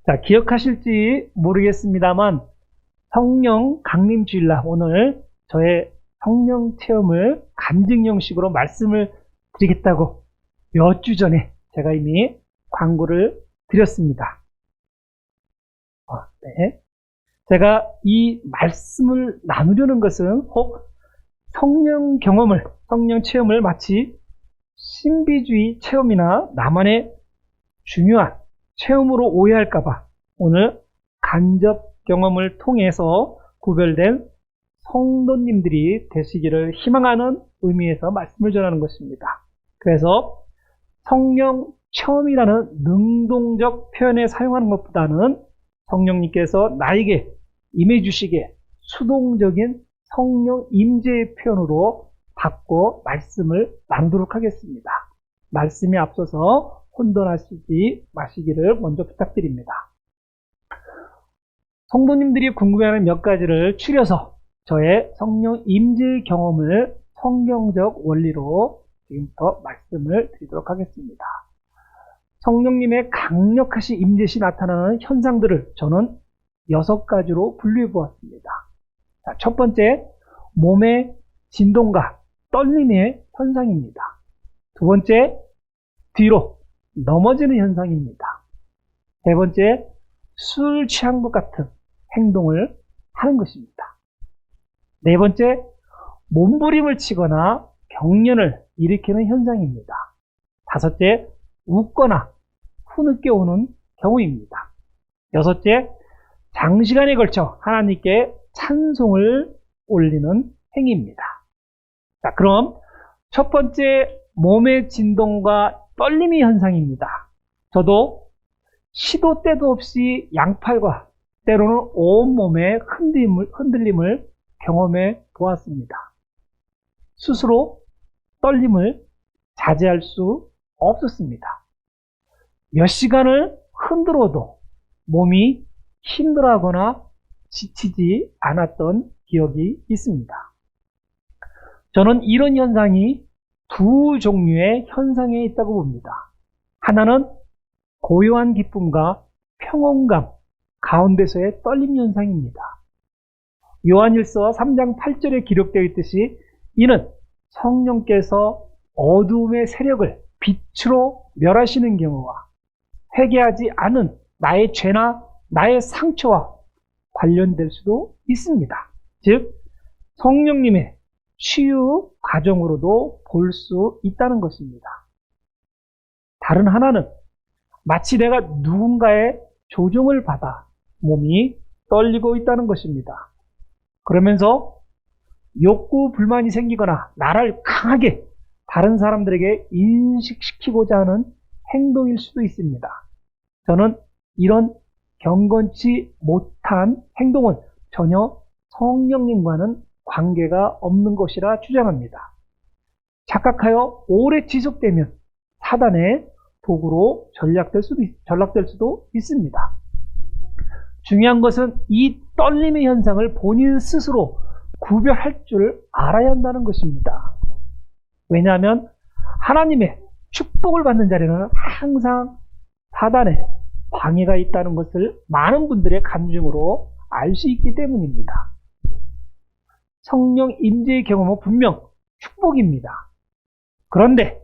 자, 기억하실지 모르겠습니다만 성령 강림 주일날 오늘 저의 성령 체험을 간증 형식으로 말씀을 드리겠다고 몇 주 전에 제가 이미 광고를 드렸습니다. 네. 제가 이 말씀을 나누려는 것은 혹 성령 경험을, 성령 체험을 마치 신비주의 체험이나 나만의 중요한 체험으로 오해할까봐 오늘 간접 경험을 통해서 구별된 성도님들이 되시기를 희망하는 의미에서 말씀을 전하는 것입니다. 그래서 성령 체험이라는 능동적 표현에 사용하는 것보다는 성령님께서 나에게 임해 주시기에 수동적인 성령 임재의 표현으로 바꿔 말씀을 나누도록 하겠습니다. 말씀에 앞서서 혼돈하시지 마시기를 먼저 부탁드립니다. 성도님들이 궁금해하는 몇 가지를 추려서 저의 성령 임재의 경험을 성경적 원리로 지금부터 말씀을 드리도록 하겠습니다. 성령님의 강력하신 임재시 나타나는 현상들을 저는 6가지로 분류해 보았습니다. 자, 첫 번째, 몸의 진동과 떨림의 현상입니다. 두 번째, 뒤로 넘어지는 현상입니다. 세 번째, 술 취한 것 같은 행동을 하는 것입니다. 네 번째, 몸부림을 치거나 경련을 일으키는 현상입니다. 다섯째, 웃거나 후늦게 오는 경우입니다. 여섯째, 장시간에 걸쳐 하나님께 찬송을 올리는 행위입니다. 자, 그럼 첫 번째, 몸의 진동과 떨림의 현상입니다. 저도 시도 때도 없이 양팔과 때로는 온몸의 흔들림을 경험해 보았습니다. 스스로 떨림을 자제할 수 없었습니다. 몇 시간을 흔들어도 몸이 힘들어하거나 지치지 않았던 기억이 있습니다. 저는 이런 현상이 두 종류의 현상에 있다고 봅니다. 하나는 고요한 기쁨과 평온감 가운데서의 떨림 현상입니다. 요한일서 3장 8절에 기록되어 있듯이 이는 성령께서 어두움의 세력을 빛으로 멸하시는 경우와 회개하지 않은 나의 죄나 나의 상처와 관련될 수도 있습니다. 즉 성령님의 치유 과정으로도 볼 수 있다는 것입니다. 다른 하나는 마치 내가 누군가의 조종을 받아 몸이 떨리고 있다는 것입니다. 그러면서 욕구 불만이 생기거나 나를 강하게 다른 사람들에게 인식시키고자 하는 행동일 수도 있습니다. 저는 이런 경건치 못한 행동은 전혀 성령님과는 관계가 없는 것이라 주장합니다. 착각하여 오래 지속되면 사단의 도구로 전락될 수도 있습니다. 중요한 것은 이 떨림의 현상을 본인 스스로 구별할 줄 알아야 한다는 것입니다. 왜냐하면 하나님의 축복을 받는 자리에는 항상 사단의 방해가 있다는 것을 많은 분들의 간증으로 알 수 있기 때문입니다. 성령 임재의 경험은 분명 축복입니다. 그런데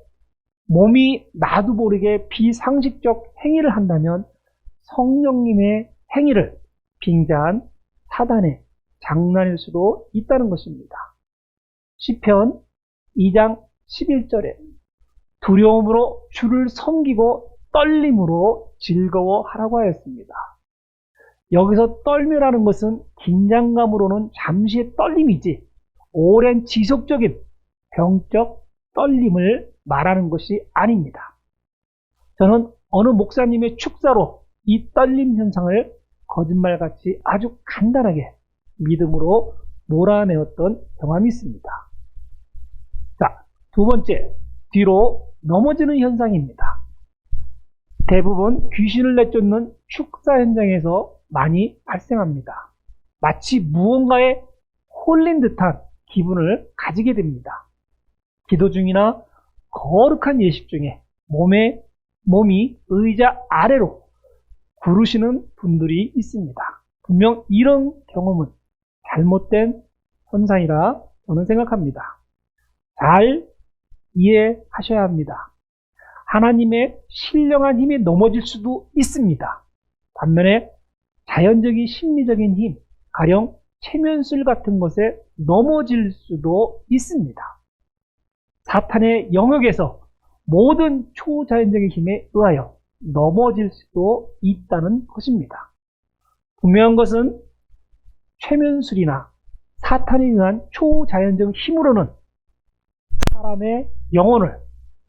몸이 나도 모르게 비상식적 행위를 한다면 성령님의 행위를 빙자한 사단의 장난일 수도 있다는 것입니다. 시편 2장 11절에 두려움으로 주를 섬기고 떨림으로 즐거워하라고 하였습니다. 여기서 떨미라는 것은 긴장감으로는 잠시의 떨림이지 오랜 지속적인 병적 떨림을 말하는 것이 아닙니다. 저는 어느 목사님의 축사로 이 떨림 현상을 거짓말같이 아주 간단하게 믿음으로 몰아내었던 경험이 있습니다. 자, 두 번째, 뒤로 넘어지는 현상입니다. 대부분 귀신을 내쫓는 축사 현장에서 많이 발생합니다. 마치 무언가에 홀린 듯한 기분을 가지게 됩니다. 기도 중이나 거룩한 예식 중에 몸이 의자 아래로 부르시는 분들이 있습니다. 분명 이런 경험은 잘못된 현상이라 저는 생각합니다. 잘 이해하셔야 합니다. 하나님의 신령한 힘에 넘어질 수도 있습니다. 반면에 자연적인 심리적인 힘, 가령 체면술 같은 것에 넘어질 수도 있습니다. 사탄의 영역에서 모든 초자연적인 힘에 의하여 넘어질 수도 있다는 것입니다. 분명한 것은 최면술이나 사탄에 의한 초자연적 힘으로는 사람의 영혼을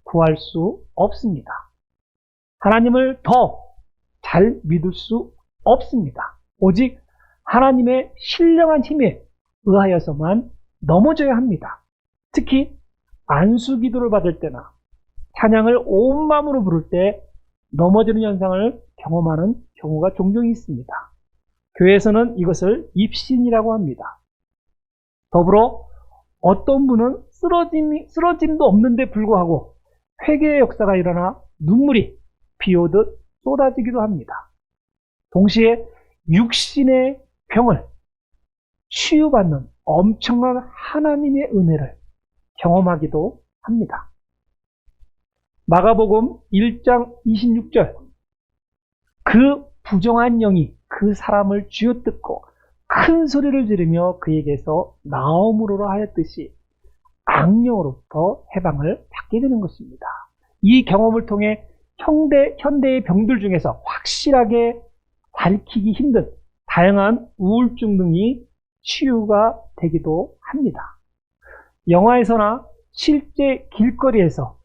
구할 수 없습니다. 하나님을 더 잘 믿을 수 없습니다. 오직 하나님의 신령한 힘에 의하여서만 넘어져야 합니다. 특히 안수 기도를 받을 때나 찬양을 온 마음으로 부를 때 넘어지는 현상을 경험하는 경우가 종종 있습니다. 교회에서는 이것을 입신이라고 합니다. 더불어 어떤 분은 쓰러짐도 없는데 불구하고 회개의 역사가 일어나 눈물이 비오듯 쏟아지기도 합니다. 동시에 육신의 병을 치유받는 엄청난 하나님의 은혜를 경험하기도 합니다. 마가복음 1장 26절, 그 부정한 영이 그 사람을 쥐어뜯고 큰 소리를 지르며 그에게서 나옴으로라 하였듯이 악령으로부터 해방을 받게 되는 것입니다. 이 경험을 통해 현대의 병들 중에서 확실하게 밝히기 힘든 다양한 우울증 등이 치유가 되기도 합니다. 영화에서나 실제 길거리에서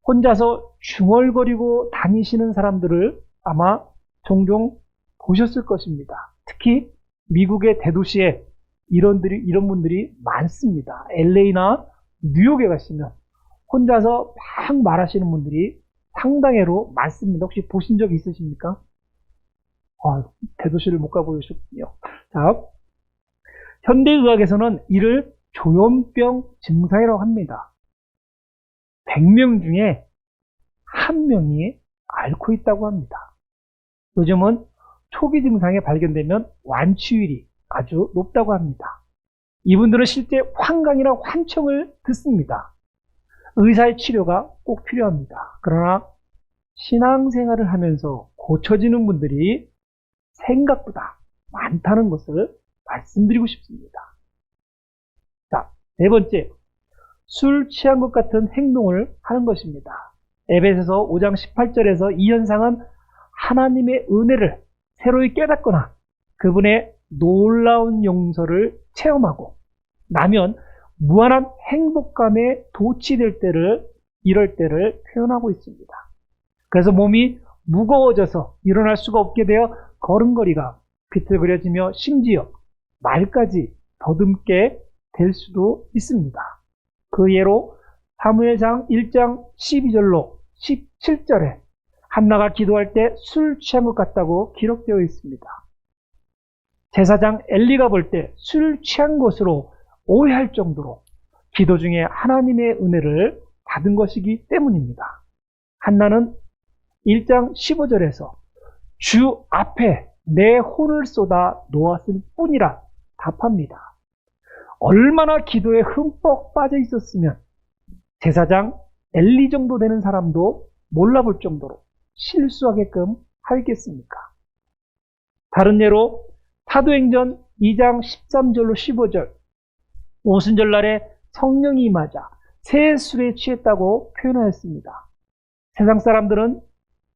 혼자서 중얼거리고 다니시는 사람들을 아마 종종 보셨을 것입니다. 특히 미국의 대도시에 이런 분들이 많습니다. LA나 뉴욕에 가시면 혼자서 막 말하시는 분들이 상당히로 많습니다. 혹시 보신 적 있으십니까? 대도시를 못 가보셨군요. 자, 현대의학에서는 이를 조현병 증상이라고 합니다. 100명 중에 1명이 앓고 있다고 합니다. 요즘은 초기 증상이 발견되면 완치율이 아주 높다고 합니다. 이분들은 실제 환각이나 환청을 듣습니다. 의사의 치료가 꼭 필요합니다. 그러나 신앙생활을 하면서 고쳐지는 분들이 생각보다 많다는 것을 말씀드리고 싶습니다. 자, 네 번째, 술 취한 것 같은 행동을 하는 것입니다. 에베소서 5장 18절에서 이 현상은 하나님의 은혜를 새로이 깨닫거나 그분의 놀라운 용서를 체험하고 나면 무한한 행복감에 도취될 때를, 이럴 때를 표현하고 있습니다. 그래서 몸이 무거워져서 일어날 수가 없게 되어 걸음걸이가 비틀거려지며 심지어 말까지 더듬게 될 수도 있습니다. 그 예로 사무엘상 1장 12절로 17절에 한나가 기도할 때 술 취한 것 같다고 기록되어 있습니다. 제사장 엘리가 볼 때 술 취한 것으로 오해할 정도로 기도 중에 하나님의 은혜를 받은 것이기 때문입니다. 한나는 1장 15절에서 주 앞에 내 혼을 쏟아 놓았을 뿐이라 답합니다. 얼마나 기도에 흠뻑 빠져 있었으면 제사장 엘리 정도 되는 사람도 몰라볼 정도로 실수하게끔 하겠습니까? 다른 예로 사도행전 2장 13절로 15절, 오순절날에 성령이 임하자 새 술에 취했다고 표현하였습니다. 세상 사람들은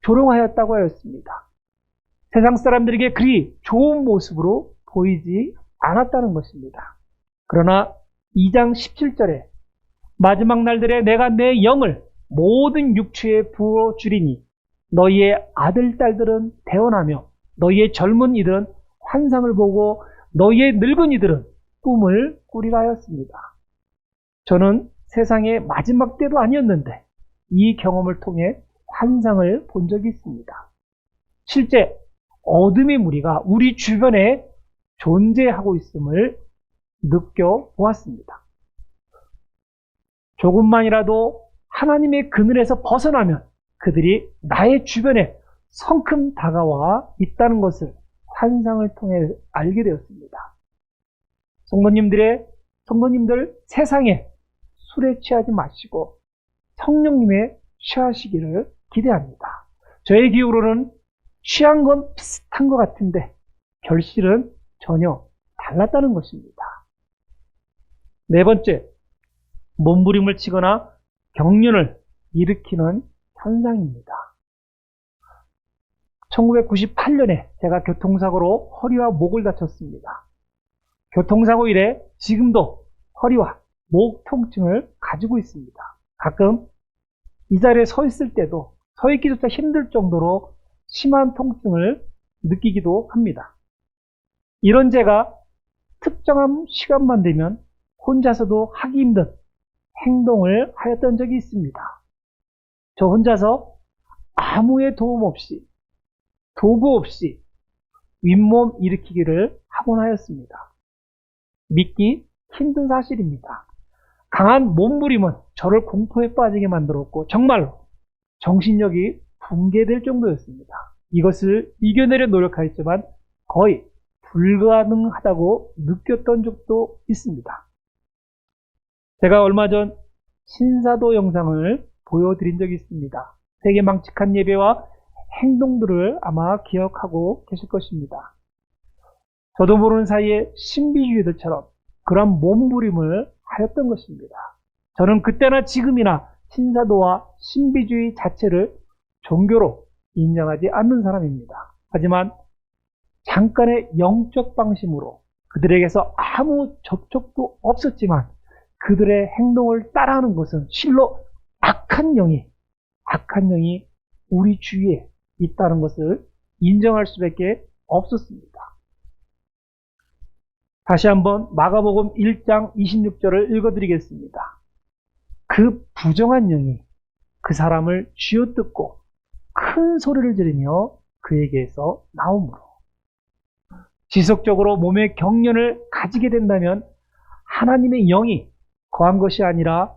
조롱하였다고 하였습니다. 세상 사람들에게 그리 좋은 모습으로 보이지 않았다는 것입니다. 그러나 2장 17절에 마지막 날들에 내가 내 영을 모든 육체에 부어주리니 너희의 아들, 딸들은 태어나며 너희의 젊은 이들은 환상을 보고 너희의 늙은 이들은 꿈을 꾸리라 하였습니다. 저는 세상의 마지막 때도 아니었는데 이 경험을 통해 환상을 본 적이 있습니다. 실제 어둠의 무리가 우리 주변에 존재하고 있음을 느껴보았습니다. 조금만이라도 하나님의 그늘에서 벗어나면 그들이 나의 주변에 성큼 다가와 있다는 것을 환상을 통해 알게 되었습니다. 성도님들 세상에 술에 취하지 마시고 성령님에 취하시기를 기대합니다. 저의 기호로는 취한 건 비슷한 것 같은데 결실은 전혀 달랐다는 것입니다. 네 번째, 몸부림을 치거나 경련을 일으키는 현상입니다. 1998년에 제가 교통사고로 허리와 목을 다쳤습니다. 교통사고 이래 지금도 허리와 목 통증을 가지고 있습니다. 가끔 이 자리에 서 있을 때도 서 있기조차 힘들 정도로 심한 통증을 느끼기도 합니다. 이런 제가 특정한 시간만 되면 혼자서도 하기 힘든 행동을 하였던 적이 있습니다. 저 혼자서 아무의 도움 없이 도구 없이 윗몸 일으키기를 하곤 하였습니다. 믿기 힘든 사실입니다. 강한 몸부림은 저를 공포에 빠지게 만들었고 정말로 정신력이 붕괴될 정도였습니다. 이것을 이겨내려 노력하였지만 거의 불가능하다고 느꼈던 적도 있습니다. 제가 얼마 전 신사도 영상을 보여드린 적이 있습니다. 세계 망측한 예배와 행동들을 아마 기억하고 계실 것입니다. 저도 모르는 사이에 신비주의들처럼 그런 몸부림을 하였던 것입니다. 저는 그때나 지금이나 신사도와 신비주의 자체를 종교로 인정하지 않는 사람입니다. 하지만 잠깐의 영적 방심으로 그들에게서 아무 접촉도 없었지만 그들의 행동을 따라하는 것은 실로 악한 영이 우리 주위에 있다는 것을 인정할 수밖에 없었습니다. 다시 한번 마가복음 1장 26절을 읽어드리겠습니다. 그 부정한 영이 그 사람을 쥐어뜯고 큰 소리를 지르며 그에게서 나오므로. 지속적으로 몸의 경련을 가지게 된다면 하나님의 영이 거한 것이 아니라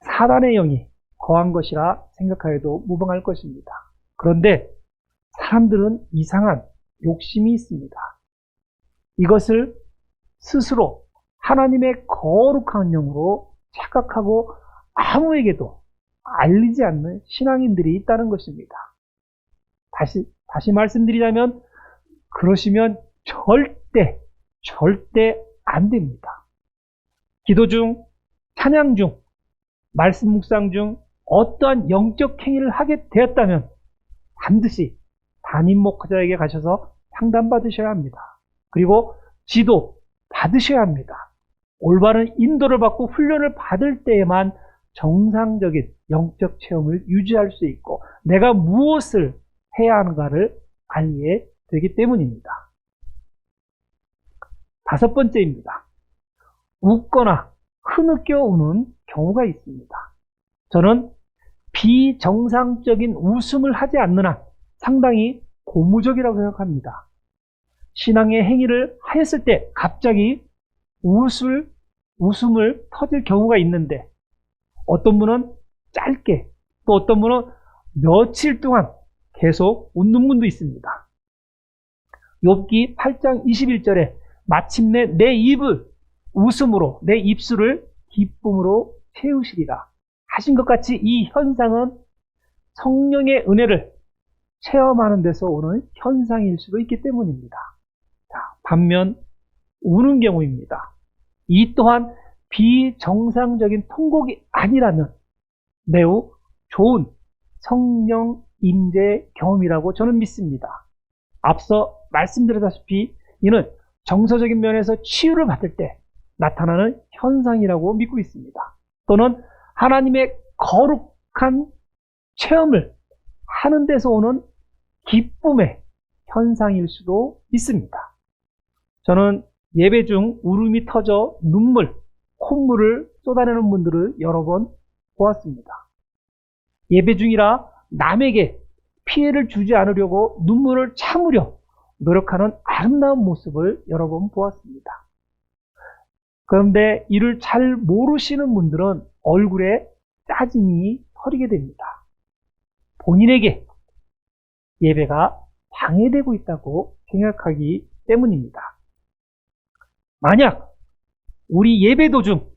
사단의 영이 거한 것이라 생각하여도 무방할 것입니다. 그런데 사람들은 이상한 욕심이 있습니다. 이것을 스스로 하나님의 거룩한 영으로 착각하고 아무에게도 알리지 않는 신앙인들이 있다는 것입니다. 다시 말씀드리자면 그러시면 절대 안 됩니다. 기도 중, 찬양 중, 말씀 묵상 중 어떠한 영적 행위를 하게 되었다면 반드시 담임 목사에게 가셔서 상담받으셔야 합니다. 그리고 지도 받으셔야 합니다. 올바른 인도를 받고 훈련을 받을 때에만 정상적인 영적 체험을 유지할 수 있고 내가 무엇을 해야 하는가를 알게 되기 때문입니다. 다섯 번째입니다. 웃거나 흐느껴 우는 경우가 있습니다. 저는 비정상적인 웃음을 하지 않는 한 상당히 고무적이라고 생각합니다. 신앙의 행위를 하였을 때 갑자기 웃음을 터질 경우가 있는데 어떤 분은 짧게 또 어떤 분은 며칠 동안 계속 웃는 분도 있습니다. 욥기 8장 21절에 마침내 내 입을 웃음으로 내 입술을 기쁨으로 채우시리라 하신 것 같이 이 현상은 성령의 은혜를 체험하는 데서 오는 현상일 수도 있기 때문입니다. 반면 우는 경우입니다. 이 또한 비정상적인 통곡이 아니라면 매우 좋은 성령 임재 경험이라고 저는 믿습니다. 앞서 말씀드렸다시피 이는 정서적인 면에서 치유를 받을 때 나타나는 현상이라고 믿고 있습니다. 또는 하나님의 거룩한 체험을 하는 데서 오는 기쁨의 현상일 수도 있습니다. 저는 예배 중 울음이 터져 콧물을 쏟아내는 분들을 여러 번 보았습니다. 예배 중이라 남에게 피해를 주지 않으려고 눈물을 참으려 노력하는 아름다운 모습을 여러 번 보았습니다. 그런데 이를 잘 모르시는 분들은 얼굴에 짜증이 터지게 됩니다. 본인에게 예배가 방해되고 있다고 생각하기 때문입니다. 만약 우리 예배 도중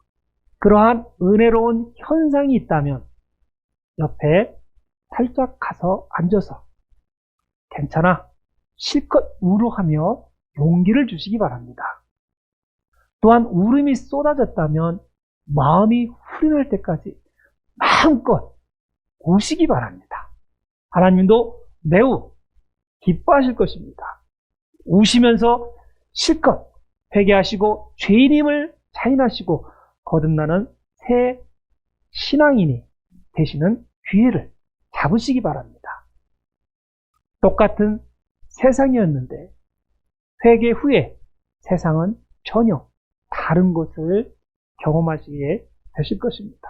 그러한 은혜로운 현상이 있다면 옆에 살짝 가서 앉아서 괜찮아, 실컷 우롱하며 용기를 주시기 바랍니다. 또한 울음이 쏟아졌다면 마음이 후련할 때까지 마음껏 우시기 바랍니다. 하나님도 매우 기뻐하실 것입니다. 우시면서 실컷 회개하시고 죄인임을 자인하시고 거듭나는 새 신앙인이 되시는 기회를 잡으시기 바랍니다. 똑같은 세상이었는데 회개 후에 세상은 전혀 다른 것을 경험하시게 되실 것입니다.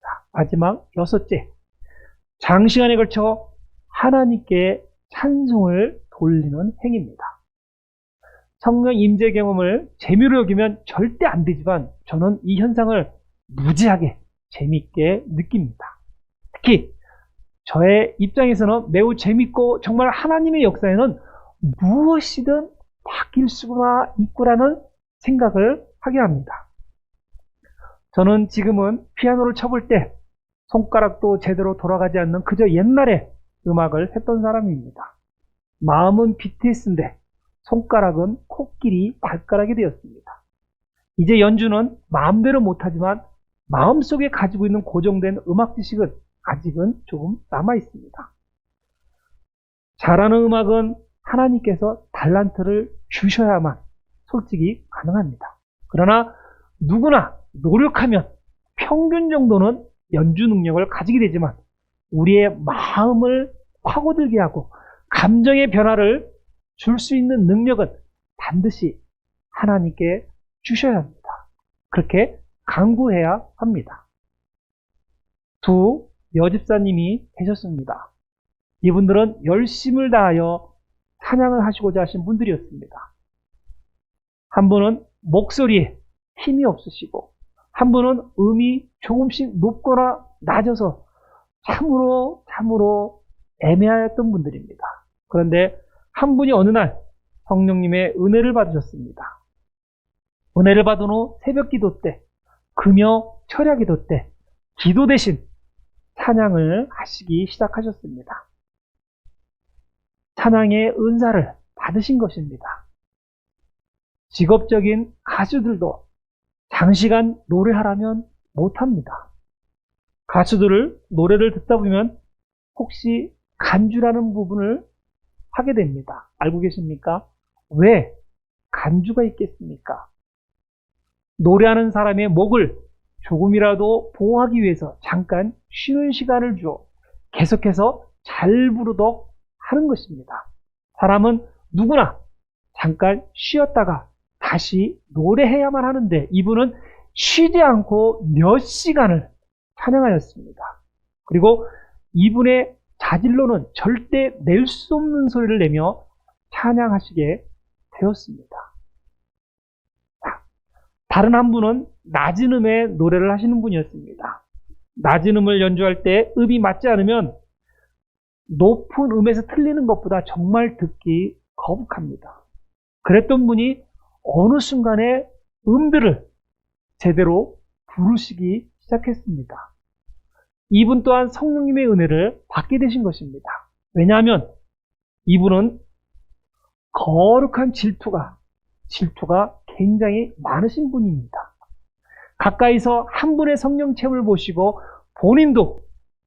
자, 마지막 6째, 장시간에 걸쳐 하나님께 찬송을 돌리는 행위입니다. 성령 임재 경험을 재미로 여기면 절대 안 되지만 저는 이 현상을 무지하게 재밌게 느낍니다. 특히 저의 입장에서는 매우 재밌고 정말 하나님의 역사에는 무엇이든 바뀔 수가 있구라는 생각을 하게 합니다. 저는 지금은 피아노를 쳐볼 때 손가락도 제대로 돌아가지 않는 그저 옛날에 음악을 했던 사람입니다. 마음은 BTS인데 손가락은 코끼리 발가락이 되었습니다. 이제 연주는 마음대로 못하지만 마음속에 가지고 있는 고정된 음악 지식은 아직은 조금 남아 있습니다. 잘하는 음악은 하나님께서 달란트를 주셔야만 솔직히 가능합니다. 그러나 누구나 노력하면 평균 정도는 연주 능력을 가지게 되지만 우리의 마음을 파고들게 하고 감정의 변화를 줄 수 있는 능력은 반드시 하나님께 주셔야 합니다. 그렇게 간구해야 합니다. 두 여집사님이 계셨습니다. 이분들은 열심을 다하여 찬양을 하시고자 하신 분들이었습니다. 한 분은 목소리에 힘이 없으시고 한 분은 음이 조금씩 높거나 낮아서 참으로 애매하였던 분들입니다. 그런데 한 분이 어느 날 성령님의 은혜를 받으셨습니다. 은혜를 받은 후 새벽 기도 때, 금요 철야 기도 때 기도 대신 찬양을 하시기 시작하셨습니다. 찬양의 은사를 받으신 것입니다. 직업적인 가수들도 장시간 노래하라면 못합니다. 가수들을 노래를 듣다 보면 혹시 간주라는 부분을 하게 됩니다. 알고 계십니까? 왜 간주가 있겠습니까? 노래하는 사람의 목을 조금이라도 보호하기 위해서 잠깐 쉬는 시간을 주어 계속해서 잘 부르도록 하는 것입니다. 사람은 누구나 잠깐 쉬었다가 다시 노래해야만 하는데 이분은 쉬지 않고 몇 시간을 찬양하였습니다. 그리고 이분의 자질로는 절대 낼 수 없는 소리를 내며 찬양하시게 되었습니다. 다른 한 분은 낮은 음의 노래를 하시는 분이었습니다. 낮은 음을 연주할 때 음이 맞지 않으면 높은 음에서 틀리는 것보다 정말 듣기 거북합니다. 그랬던 분이 어느 순간에 음들을 제대로 부르시기 시작했습니다. 이분 또한 성령님의 은혜를 받게 되신 것입니다. 왜냐하면 이분은 거룩한 질투가 굉장히 많으신 분입니다. 가까이서 한 분의 성령 체험을 보시고 본인도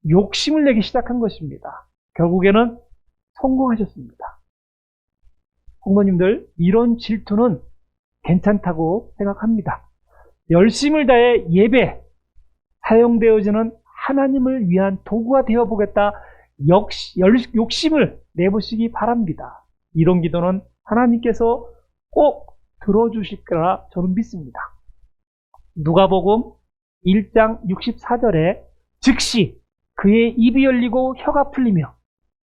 욕심을 내기 시작한 것입니다. 결국에는 성공하셨습니다. 성도님들, 이런 질투는 괜찮다고 생각합니다. 열심을 다해 예배, 사용되어지는 하나님을 위한 도구가 되어보겠다. 욕심을 내보시기 바랍니다. 이런 기도는 하나님께서 꼭 들어주실 거라 저는 믿습니다. 누가복음 1장 64절에 즉시 그의 입이 열리고 혀가 풀리며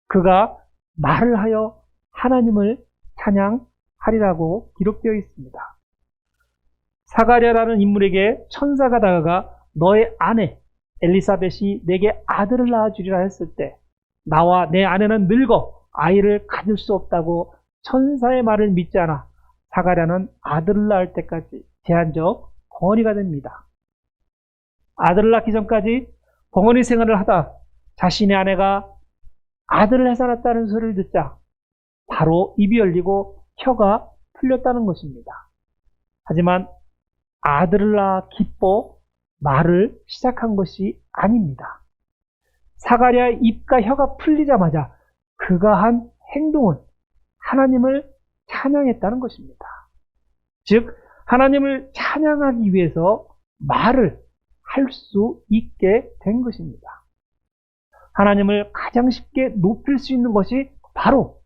그가 말을 하여 하나님을 찬양하리라고 기록되어 있습니다. 사가랴라는 인물에게 천사가 다가가 너의 아내 엘리사벳이 내게 아들을 낳아주리라 했을 때 나와 내 아내는 늙어 아이를 가질 수 없다고 천사의 말을 믿지 않아 사가랴는 아들을 낳을 때까지 제한적 벙어리가 됩니다. 아들을 낳기 전까지 벙어리 생활을 하다 자신의 아내가 아들을 해산했다는 소리를 듣자 바로 입이 열리고 혀가 풀렸다는 것입니다. 하지만 아들을 낳아 기뻐 말을 시작한 것이 아닙니다. 사가랴의 입과 혀가 풀리자마자 그가 한 행동은 하나님을 찬양했다는 것입니다. 즉 하나님을 찬양하기 위해서 말을 할 수 있게 된 것입니다. 하나님을 가장 쉽게 높일 수 있는 것이 바로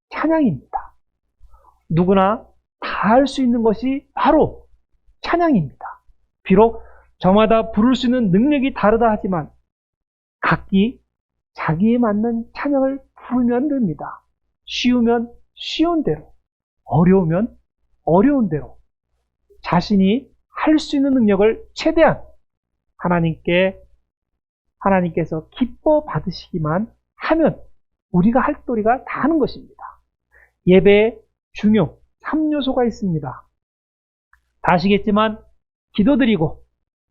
찬양입니다. 누구나 다 할 수 있는 것이 바로 찬양입니다. 비록 저마다 부를 수 있는 능력이 다르다 하지만 각기 자기에 맞는 찬양을 부르면 됩니다. 쉬우면 쉬운 대로, 어려우면 어려운 대로 자신이 할 수 있는 능력을 최대한 하나님께서 기뻐 받으시기만 하면 우리가 할 도리가 다 하는 것입니다. 예배에 중요 3요소가 있습니다. 다 아시겠지만 기도드리고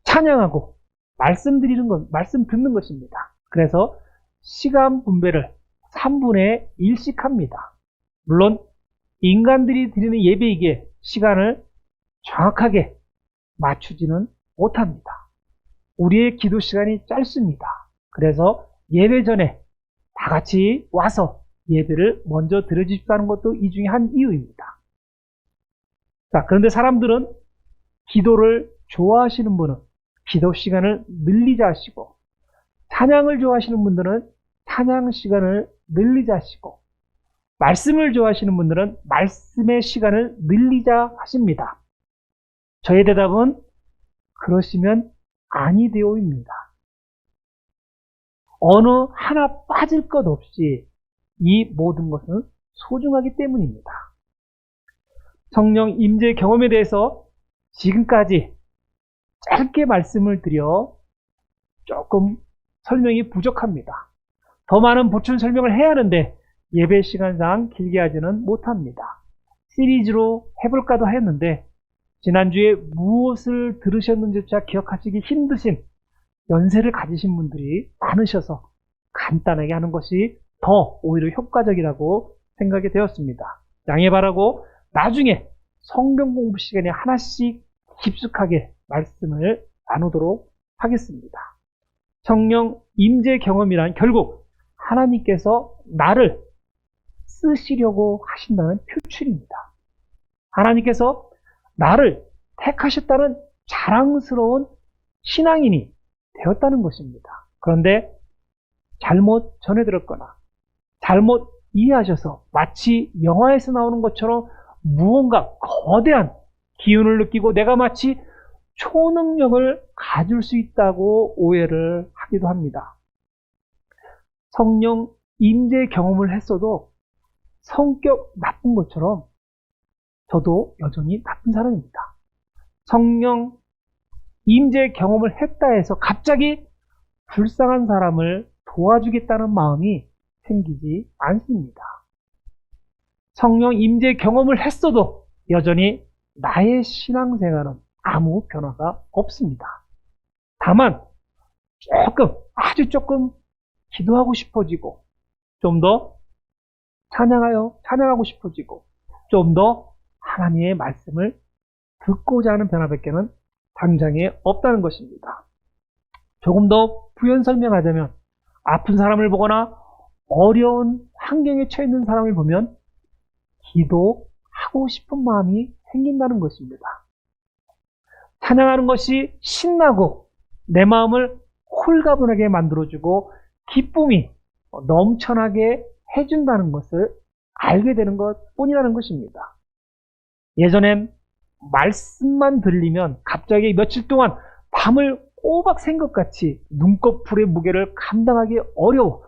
찬양하고 말씀 듣는 것입니다. 그래서 시간 분배를 3분의 1씩 합니다. 물론 인간들이 드리는 예배이기에 시간을 정확하게 맞추지는 못합니다. 우리의 기도 시간이 짧습니다. 그래서 예배 전에 다 같이 와서 예배를 먼저 드려주십시오 하는 것도 이 중에 한 이유입니다. 자, 그런데 사람들은 기도를 좋아하시는 분은 기도 시간을 늘리자 하시고, 찬양을 좋아하시는 분들은 찬양 시간을 늘리자 하시고, 말씀을 좋아하시는 분들은 말씀의 시간을 늘리자 하십니다. 저의 대답은 그러시면 아니 되오입니다. 어느 하나 빠질 것 없이 이 모든 것은 소중하기 때문입니다. 성령 임재 경험에 대해서 지금까지 짧게 말씀을 드려 조금 설명이 부족합니다. 더 많은 보충 설명을 해야 하는데 예배 시간상 길게 하지는 못합니다. 시리즈로 해볼까도 했는데 지난주에 무엇을 들으셨는지조차 기억하시기 힘드신 연세를 가지신 분들이 많으셔서 간단하게 하는 것이 더 오히려 효과적이라고 생각이 되었습니다. 양해 바라고 나중에 성경 공부 시간에 하나씩 깊숙하게 말씀을 나누도록 하겠습니다. 성령 임재 경험이란 결국 하나님께서 나를 쓰시려고 하신다는 표출입니다. 하나님께서 나를 택하셨다는 자랑스러운 신앙인이 되었다는 것입니다. 그런데 잘못 전해들었거나 잘못 이해하셔서 마치 영화에서 나오는 것처럼 무언가 거대한 기운을 느끼고 내가 마치 초능력을 가질 수 있다고 오해를 하기도 합니다. 성령 임재 경험을 했어도 성격 나쁜 것처럼 저도 여전히 나쁜 사람입니다. 성령 임재 경험을 했다 해서 갑자기 불쌍한 사람을 도와주겠다는 마음이 생기지 않습니다. 성령 임재 경험을 했어도 여전히 나의 신앙생활은 아무 변화가 없습니다. 다만 아주 조금 기도하고 싶어지고 좀 더 찬양하고 싶어지고 좀 더 하나님의 말씀을 듣고자 하는 변화밖에는 당장에 없다는 것입니다. 조금 더 부연 설명하자면 아픈 사람을 보거나 어려운 환경에 처해 있는 사람을 보면 기도하고 싶은 마음이 생긴다는 것입니다. 찬양하는 것이 신나고 내 마음을 홀가분하게 만들어주고 기쁨이 넘쳐나게 해준다는 것을 알게 되는 것뿐이라는 것입니다. 예전엔 말씀만 들리면 갑자기 며칠 동안 밤을 꼬박 샌 것 같이 눈꺼풀의 무게를 감당하기 어려워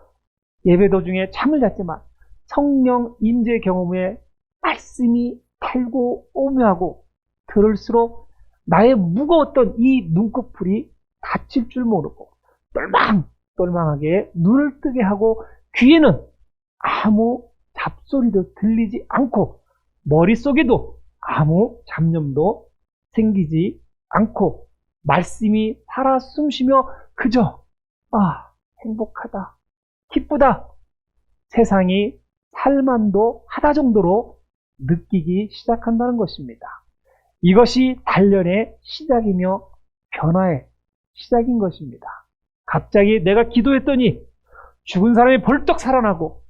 예배 도중에 잠을 잤지만 성령 임재 경험에 말씀이 달고 오묘하고 들을수록 나의 무거웠던 이 눈꺼풀이 다칠 줄 모르고 똘망똘망하게 눈을 뜨게 하고 귀에는 아무 잡소리도 들리지 않고 머릿속에도 아무 잡념도 생기지 않고 말씀이 살아 숨쉬며 그저 행복하다, 기쁘다, 세상이 살만도 하다 정도로 느끼기 시작한다는 것입니다. 이것이 단련의 시작이며 변화의 시작인 것입니다. 갑자기 내가 기도했더니 죽은 사람이 벌떡 살아나고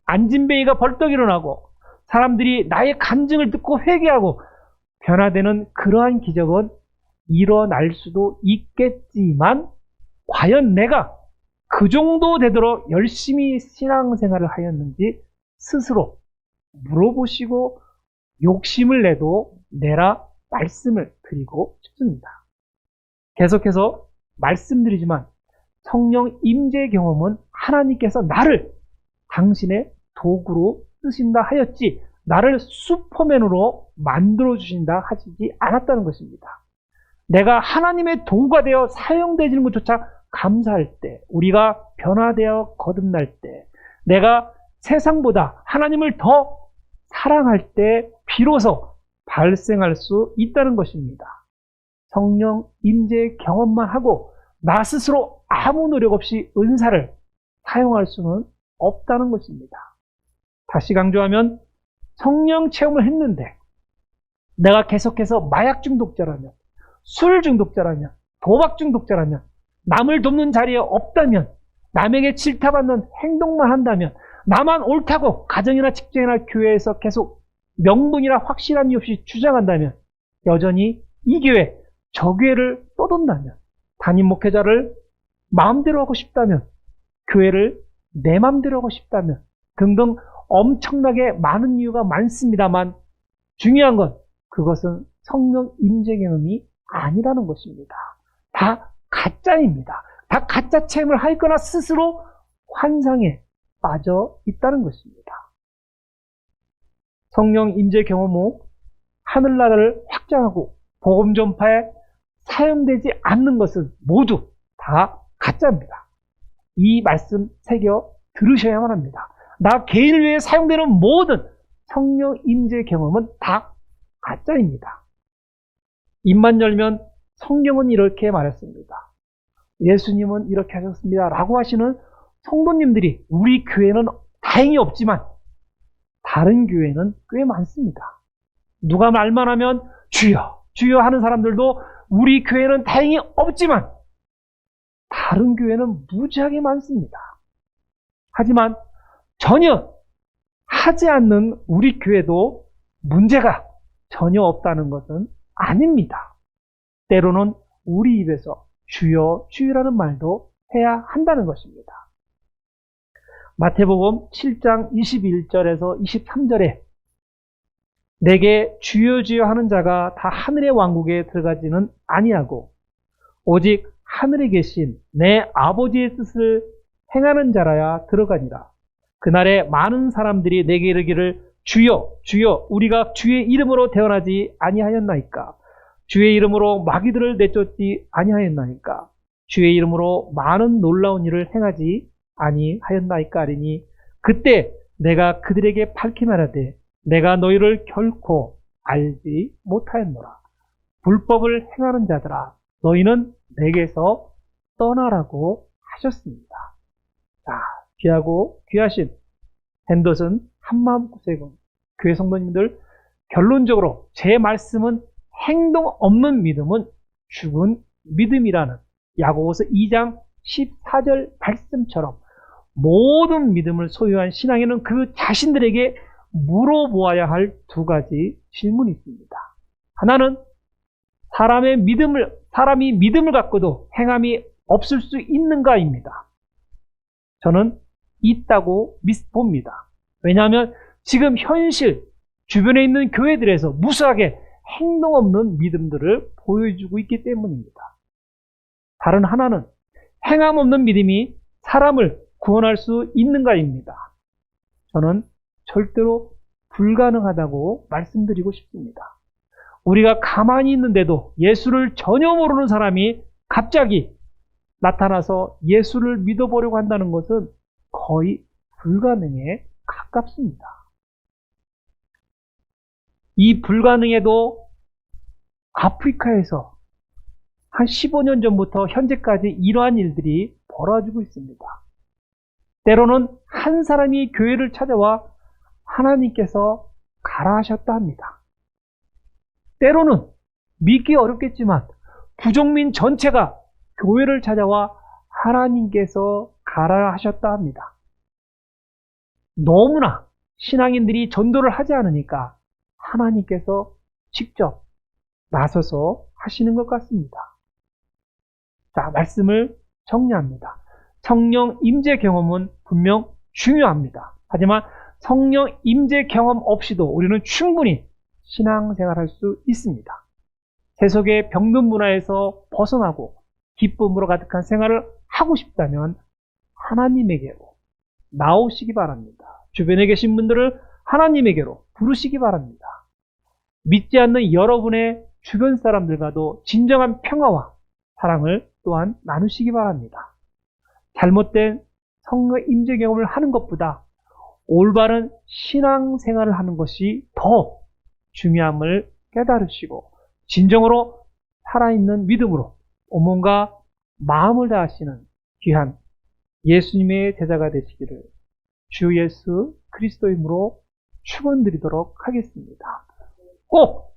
안진뱅이가 벌떡 일어나고 사람들이 나의 간증을 듣고 회개하고 변화되는 그러한 기적은 일어날 수도 있겠지만 과연 내가 그 정도 되도록 열심히 신앙생활을 하였는지 스스로 물어보시고 욕심을 내도 내라 말씀을 드리고 싶습니다. 계속해서 말씀드리지만 성령 임재 경험은 하나님께서 나를 당신의 도구로 쓰신다 하였지 나를 슈퍼맨으로 만들어 주신다 하시지 않았다는 것입니다. 내가 하나님의 도구가 되어 사용되지는 것조차 감사할 때, 우리가 변화되어 거듭날 때, 내가 세상보다 하나님을 더 사랑할 때 비로소 발생할 수 있다는 것입니다. 성령 임재 경험만 하고 나 스스로 아무 노력 없이 은사를 사용할 수는 없다는 것입니다. 다시 강조하면 성령 체험을 했는데 내가 계속해서 마약 중독자라면, 술 중독자라면, 도박 중독자라면, 남을 돕는 자리에 없다면, 남에게 질타받는 행동만 한다면, 나만 옳다고 가정이나 직장이나 교회에서 계속 명분이나 확실함이 없이 주장한다면, 여전히 이 교회, 저 교회를 떠돈다면, 담임 목회자를 마음대로 하고 싶다면, 교회를 내 마음대로 하고 싶다면 등등 엄청나게 많은 이유가 많습니다만 중요한 건 그것은 성령 임재 경험이 아니라는 것입니다. 다 가짜입니다. 다 가짜 체험을 하거나 스스로 환상에 빠져 있다는 것입니다. 성령 임재 경험 후 하늘나라를 확장하고 복음 전파에 사용되지 않는 것은 모두 다 가짜입니다. 이 말씀 새겨 들으셔야만 합니다. 나 개인을 위해 사용되는 모든 성령 임재 경험은 다 가짜입니다. 입만 열면 성경은 이렇게 말했습니다. 예수님은 이렇게 하셨습니다. 라고 하시는 성도님들이 우리 교회는 다행히 없지만 다른 교회는 꽤 많습니다. 누가 말만 하면 주여, 주여 하는 사람들도 우리 교회는 다행히 없지만 다른 교회는 무지하게 많습니다. 하지만 전혀 하지 않는 우리 교회도 문제가 전혀 없다는 것은 아닙니다. 때로는 우리 입에서 주여, 주여라는 말도 해야 한다는 것입니다. 마태복음 7장 21절에서 23절에 내게 주여 주여 하는 자가 다 하늘의 왕국에 들어가지는 아니하고 오직 하늘에 계신 내 아버지의 뜻을 행하는 자라야 들어가니라. 그날에 많은 사람들이 내게 이르기를 주여 주여 우리가 주의 이름으로 태어나지 아니하였나이까? 주의 이름으로 마귀들을 내쫓지 아니하였나이까? 주의 이름으로 많은 놀라운 일을 행하지 아니하였나이까? 하리니 그때 내가 그들에게 밝히 말하되 내가 너희를 결코 알지 못하였노라. 불법을 행하는 자들아 너희는 내게서 떠나라고 하셨습니다. 자, 귀하고 귀하신 핸더슨 한마음 구세군 교회 성도님들, 결론적으로 제 말씀은 행동 없는 믿음은 죽은 믿음이라는 야고보서 2장 14절 말씀처럼 모든 믿음을 소유한 신앙에는 그 자신들에게 물어보아야 할 두 가지 질문이 있습니다. 하나는 사람이 믿음을 갖고도 행함이 없을 수 있는가입니다. 저는 있다고 봅니다. 왜냐하면 지금 현실 주변에 있는 교회들에서 무수하게 행동 없는 믿음들을 보여주고 있기 때문입니다. 다른 하나는 행함 없는 믿음이 사람을 구원할 수 있는가입니다. 저는 절대로 불가능하다고 말씀드리고 싶습니다. 우리가 가만히 있는데도 예수를 전혀 모르는 사람이 갑자기 나타나서 예수를 믿어보려고 한다는 것은 거의 불가능에 가깝습니다. 이 불가능에도 아프리카에서 한 15년 전부터 현재까지 이러한 일들이 벌어지고 있습니다. 때로는 한 사람이 교회를 찾아와 하나님께서 가라 하셨다 합니다. 때로는 믿기 어렵겠지만 부족민 전체가 교회를 찾아와 하나님께서 가라 하셨다 합니다. 너무나 신앙인들이 전도를 하지 않으니까 하나님께서 직접 나서서 하시는 것 같습니다. 자, 말씀을 정리합니다. 성령 임재 경험은 분명 중요합니다. 하지만 성령 임재 경험 없이도 우리는 충분히 신앙생활할 수 있습니다. 세속의 병든 문화에서 벗어나고 기쁨으로 가득한 생활을 하고 싶다면 하나님에게로 나오시기 바랍니다. 주변에 계신 분들을 하나님에게로 부르시기 바랍니다. 믿지 않는 여러분의 주변 사람들과도 진정한 평화와 사랑을 또한 나누시기 바랍니다. 잘못된 성령 임재 경험을 하는 것보다 올바른 신앙생활을 하는 것이 더 중요함을 깨달으시고 진정으로 살아있는 믿음으로 온몸과 마음을 다하시는 귀한 예수님의 제자가 되시기를 주 예수 그리스도의 이름으로 축원드리도록 하겠습니다. 꼭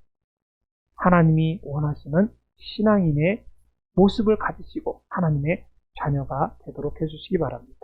하나님이 원하시는 신앙인의 모습을 가지시고 하나님의 자녀가 되도록 해주시기 바랍니다.